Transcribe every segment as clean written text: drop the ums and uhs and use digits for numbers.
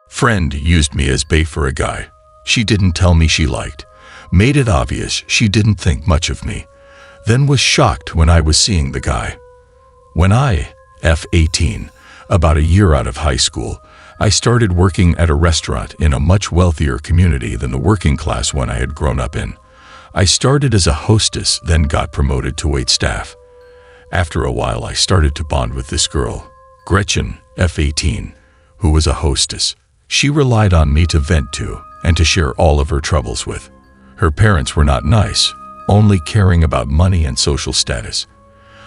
Friend used me as bait for a guy she didn't tell me she liked, made it obvious she didn't think much of me, then was shocked when I was seeing the guy. When I, F18, about a year out of high school, I started working at a restaurant in a much wealthier community than the working class one I had grown up in. I started as a hostess, then got promoted to waitstaff. After a while, I started to bond with this girl, Gretchen, F18, who was a hostess. She relied on me to vent to and to share all of her troubles with. Her parents were not nice, only caring about money and social status.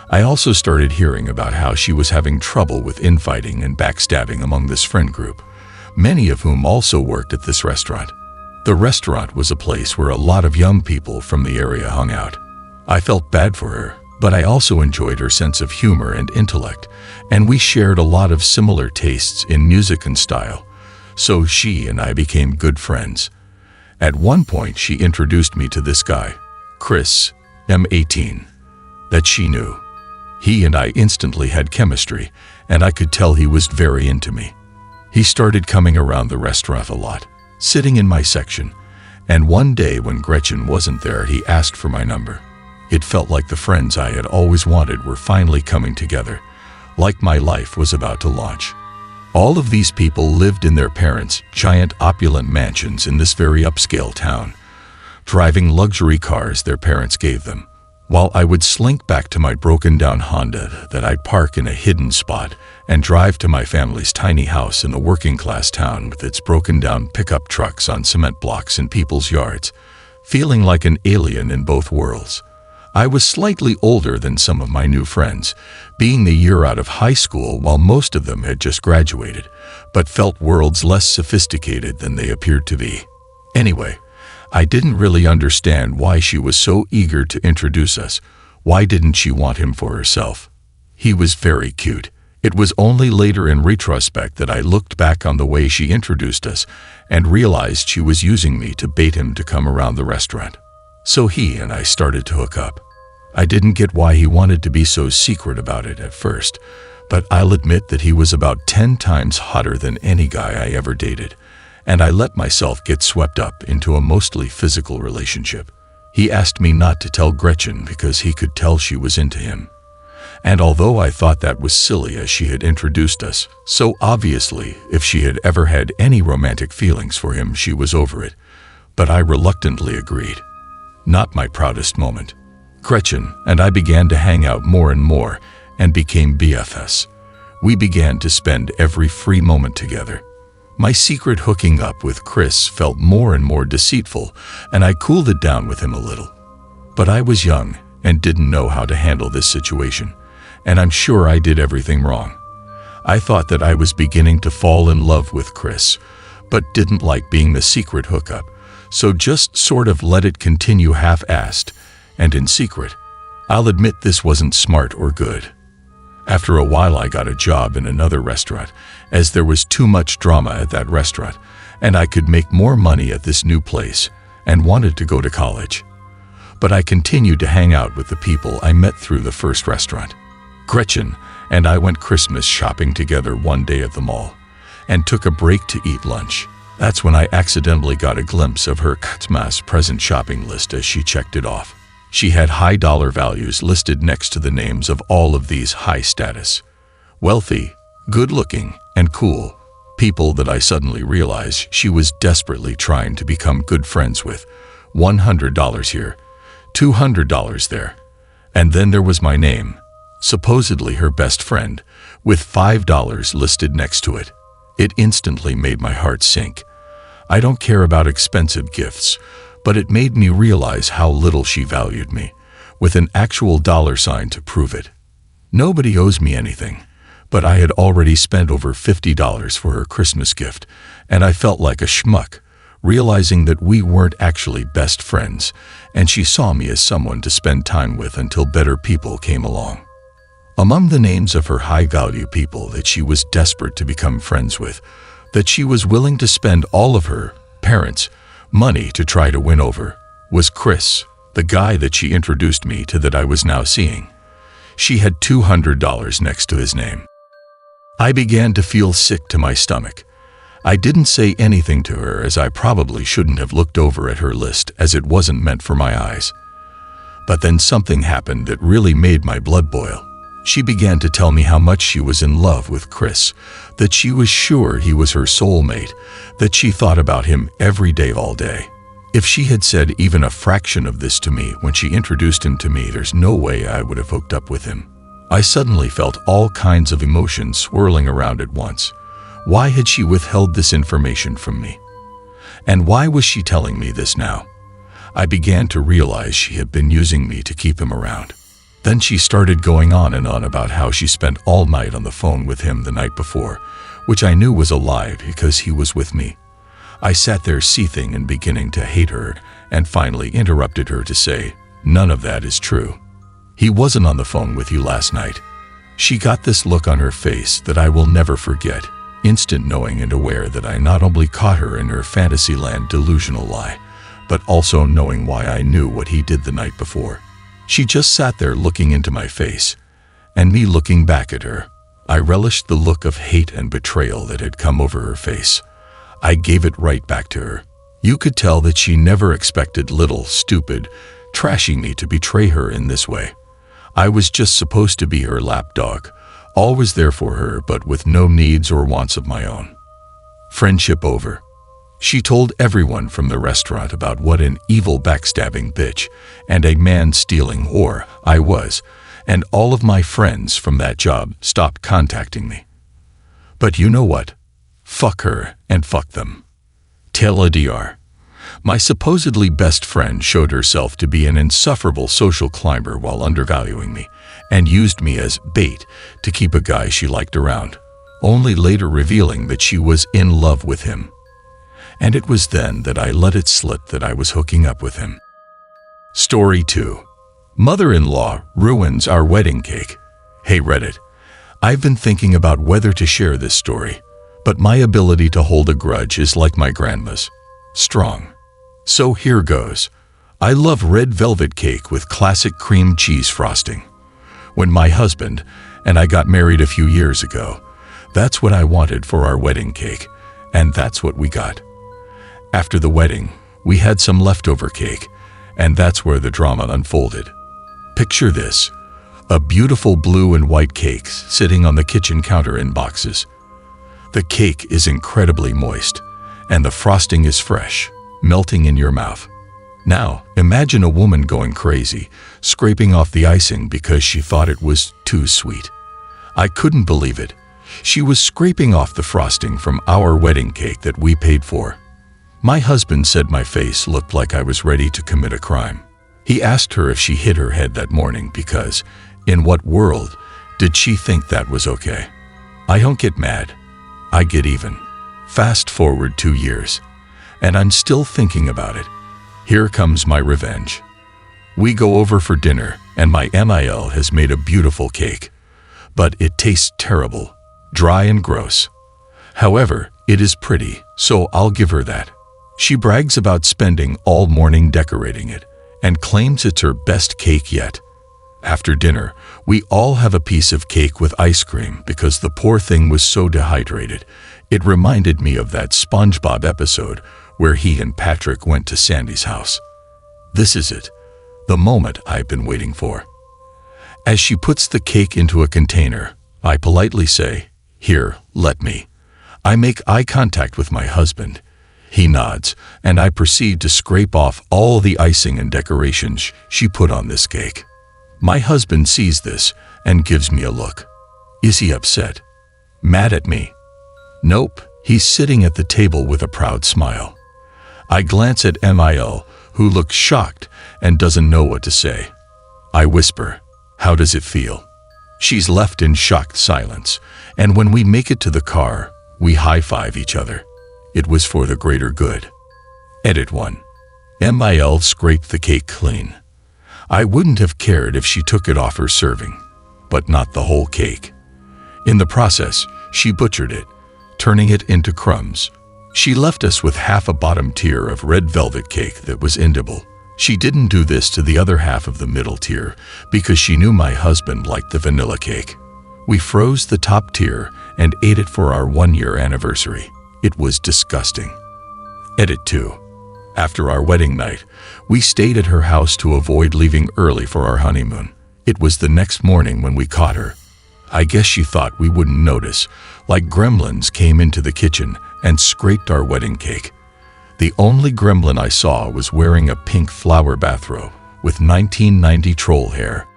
I also started hearing about how she was having trouble with infighting and backstabbing among this friend group, many of whom also worked at this restaurant. The restaurant was a place where a lot of young people from the area hung out. I felt bad for her, but I also enjoyed her sense of humor and intellect, and we shared a lot of similar tastes in music and style, so she and I became good friends. At one point, she introduced me to this guy, Chris, M18, that she knew. He and I instantly had chemistry, and I could tell he was very into me. He started coming around the restaurant a lot, sitting in my section, and one day when Gretchen wasn't there, he asked for my number. It felt like the friends I had always wanted were finally coming together, like my life was about to launch. All of these people lived in their parents' giant opulent mansions in this very upscale town, driving luxury cars their parents gave them, while I would slink back to my broken-down Honda that I'd park in a hidden spot and drive to my family's tiny house in a working-class town with its broken-down pickup trucks on cement blocks in people's yards, feeling like an alien in both worlds. I was slightly older than some of my new friends, being the year out of high school while most of them had just graduated, but felt worlds less sophisticated than they appeared to be. Anyway, I didn't really understand why she was so eager to introduce us. Why didn't she want him for herself? He was very cute. It was only later in retrospect that I looked back on the way she introduced us and realized she was using me to bait him to come around the restaurant. So he and I started to hook up. I didn't get why he wanted to be so secret about it at first, but I'll admit that he was about 10 times hotter than any guy I ever dated, and I let myself get swept up into a mostly physical relationship. He asked me not to tell Gretchen because he could tell she was into him. And although I thought that was silly as she had introduced us, so obviously if she had ever had any romantic feelings for him, she was over it, but I reluctantly agreed. Not my proudest moment. Gretchen and I began to hang out more and more and became BFFs. We began to spend every free moment together. My secret hooking up with Chris felt more and more deceitful, and I cooled it down with him a little. But I was young and didn't know how to handle this situation, and I'm sure I did everything wrong. I thought that I was beginning to fall in love with Chris, but didn't like being the secret hookup, so just sort of let it continue half-assed, and in secret. I'll admit this wasn't smart or good. After a while, I got a job in another restaurant, as there was too much drama at that restaurant, and I could make more money at this new place, and wanted to go to college. But I continued to hang out with the people I met through the first restaurant. Gretchen and I went Christmas shopping together one day at the mall, and took a break to eat lunch. That's when I accidentally got a glimpse of her Christmas present shopping list as she checked it off. She had high dollar values listed next to the names of all of these high status, wealthy, good-looking, and cool people that I suddenly realized she was desperately trying to become good friends with. $100 here, $200 there. And then there was my name, supposedly her best friend, with $5 listed next to it. It instantly made my heart sink. I don't care about expensive gifts, but it made me realize how little she valued me, with an actual dollar sign to prove it. Nobody owes me anything, but I had already spent over $50 for her Christmas gift, and I felt like a schmuck, realizing that we weren't actually best friends, and she saw me as someone to spend time with until better people came along. Among the names of her high-value people that she was desperate to become friends with, that she was willing to spend all of her parents' money to try to win over, was Chris, the guy that she introduced me to that I was now seeing. She had $200 next to his name. I began to feel sick to my stomach. I didn't say anything to her, as I probably shouldn't have looked over at her list, as it wasn't meant for my eyes. But then something happened that really made my blood boil. She began to tell me how much she was in love with Chris, that she was sure he was her soulmate, that she thought about him every day all day. If she had said even a fraction of this to me when she introduced him to me, there's no way I would have hooked up with him. I suddenly felt all kinds of emotions swirling around at once. Why had she withheld this information from me? And why was she telling me this now? I began to realize she had been using me to keep him around. Then she started going on and on about how she spent all night on the phone with him the night before, which I knew was a lie because he was with me. I sat there seething and beginning to hate her, and finally interrupted her to say, "None of that is true. He wasn't on the phone with you last night." She got this look on her face that I will never forget, instant knowing and aware that I not only caught her in her fantasyland delusional lie, but also knowing why I knew what he did the night before. She just sat there looking into my face, and me looking back at her. I relished the look of hate and betrayal that had come over her face. I gave it right back to her. You could tell that she never expected little, stupid, trashy me to betray her in this way. I was just supposed to be her lapdog, always there for her, but with no needs or wants of my own. Friendship over. She told everyone from the restaurant about what an evil backstabbing bitch and a man-stealing whore I was, and all of my friends from that job stopped contacting me. But you know what? Fuck her and fuck them. TLDR. My supposedly best friend showed herself to be an insufferable social climber while undervaluing me, and used me as bait to keep a guy she liked around, only later revealing that she was in love with him. And it was then that I let it slip that I was hooking up with him. Story 2. Mother-in-law ruins our wedding cake. Hey Reddit, I've been thinking about whether to share this story, but my ability to hold a grudge is like my grandma's. Strong. So here goes. I love red velvet cake with classic cream cheese frosting. When my husband and I got married a few years ago, that's what I wanted for our wedding cake, and that's what we got. After the wedding, we had some leftover cake, and that's where the drama unfolded. Picture this: a beautiful blue and white cake sitting on the kitchen counter in boxes. The cake is incredibly moist, and the frosting is fresh, melting in your mouth. Now, imagine a woman going crazy, scraping off the icing because she thought it was too sweet. I couldn't believe it. She was scraping off the frosting from our wedding cake that we paid for. My husband said my face looked like I was ready to commit a crime. He asked her if she hit her head that morning because, in what world did she think that was okay? I don't get mad. I get even. Fast forward 2 years, and I'm still thinking about it. Here comes my revenge. We go over for dinner, and my MIL has made a beautiful cake, but it tastes terrible, dry and gross. However, it is pretty, so I'll give her that. She brags about spending all morning decorating it and claims it's her best cake yet. After dinner, we all have a piece of cake with ice cream because the poor thing was so dehydrated. It reminded me of that SpongeBob episode where he and Patrick went to Sandy's house. This is it, the moment I've been waiting for. As she puts the cake into a container, I politely say, "Here, let me." I make eye contact with my husband. He nods, and I proceed to scrape off all the icing and decorations she put on this cake. My husband sees this and gives me a look. Is he upset? Mad at me? Nope, he's sitting at the table with a proud smile. I glance at MIL, who looks shocked and doesn't know what to say. I whisper, "How does it feel?" She's left in shocked silence, and when we make it to the car, we high-five each other. It was for the greater good. Edit 1. MIL scraped the cake clean. I wouldn't have cared if she took it off her serving, but not the whole cake. In the process, she butchered it, turning it into crumbs. She left us with half a bottom tier of red velvet cake that was edible. She didn't do this to the other half of the middle tier because she knew my husband liked the vanilla cake. We froze the top tier and ate it for our 1-year anniversary. It was disgusting. Edit 2. After our wedding night, we stayed at her house to avoid leaving early for our honeymoon. It was the next morning when we caught her. I guess she thought we wouldn't notice, like gremlins came into the kitchen and scraped our wedding cake. The only gremlin I saw was wearing a pink flower bathrobe with 1990 troll hair.